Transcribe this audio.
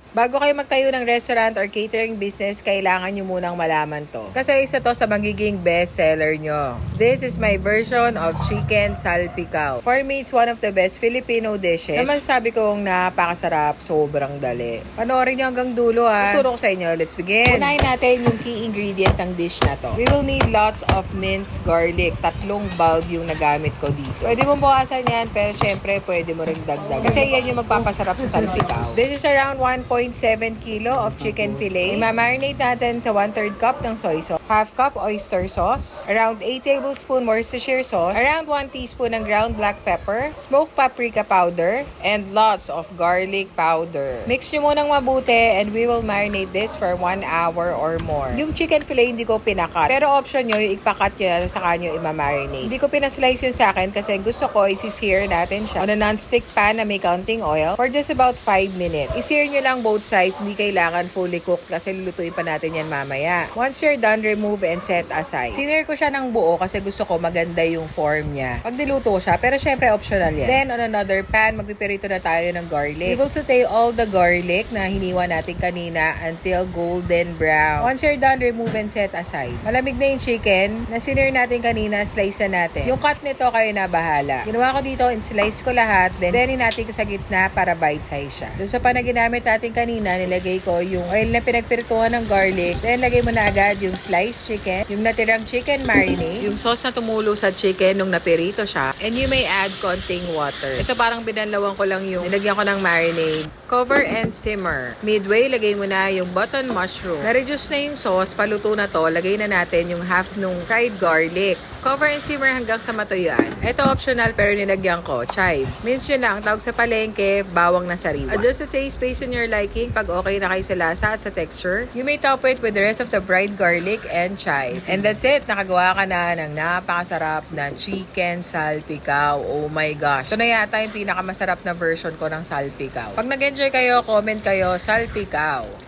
Bago kayo magtayo ng restaurant or catering business, kailangan nyo munang malaman to. Kasi isa to sa magiging best seller nyo. This is my version of chicken salpicao. For me, it's one of the best Filipino dishes. Naman sabi kong napakasarap, sobrang dali. Panoorin nyo hanggang dulo ha. Tuturo ko sa inyo. Let's begin. Unahin natin yung key ingredient ng dish na to. We will need lots of minced garlic. 3 bulb yung nagamit ko dito. Pwede mo bukasan yan, pero syempre pwede mo rin dagdag. Kasi yan yung magpapasarap sa salpicao. This is around 1.7 kilo of chicken fillet. I-marinate natin sa 1/3 cup ng soy sauce, half cup oyster sauce, around 8 tablespoon Worcestershire sauce, around 1 teaspoon ng ground black pepper, smoked paprika powder, and lots of garlic powder. Mix nyo munang mabuti and we will marinate this for 1 hour or more. Yung chicken fillet hindi ko pinakat, pero option nyo yung ipakat nyo na saka nyo i-marinate. Hindi ko pinaslice yun sa akin kasi gusto ko isi-sear natin siya on a non-stick pan na may counting oil for just about 5 minutes. I-sear nyo lang both sides, hindi kailangan fully cooked kasi lulutuin pa natin yan mamaya. Once you're done, remove and set aside. Sinear ko siya ng buo kasi gusto ko maganda yung form niya pag niluto siya, pero syempre optional yan. Then on another pan, magpipirito na tayo ng garlic. We will saute all the garlic na hiniwa natin kanina until golden brown. Once you're done, remove and set aside. Malamig na yung chicken na sinear natin kanina, slice na natin. Yung cut nito kayo na bahala. Ginawa ko dito, in-slice ko lahat, then natin ko sa gitna para bite size siya. Doon sa pan na ginamit natin kanina, nilagay ko yung oil na pinagpirituhan ng garlic. Then, lagay mo na agad yung sliced chicken, yung natirang chicken marinade, yung sauce na tumulo sa chicken nung napirito siya, and you may add konting water. Ito parang binanlawan ko lang yung nilagyan ko ng marinade. Cover and simmer. Midway, lagay mo na yung button mushroom. Na-reduce na yung sauce, paluto na to, lagay na natin yung half nung fried garlic. Cover and simmer hanggang sa matuyuan. Ito optional pero nilagyan ko, chives. Mince yun lang, tawag sa palengke, bawang na sariwa. Adjust the taste based on your liking pag okay na kayo sa lasa at sa texture. You may top it with the rest of the fried garlic and chive. And that's it, nakagawa ka na ng napakasarap na chicken salpicao. Oh my gosh. Ito na yata yung pinakamasarap na version ko ng salpicao. Pag nag-enjoy kayo, comment kayo, salpicao.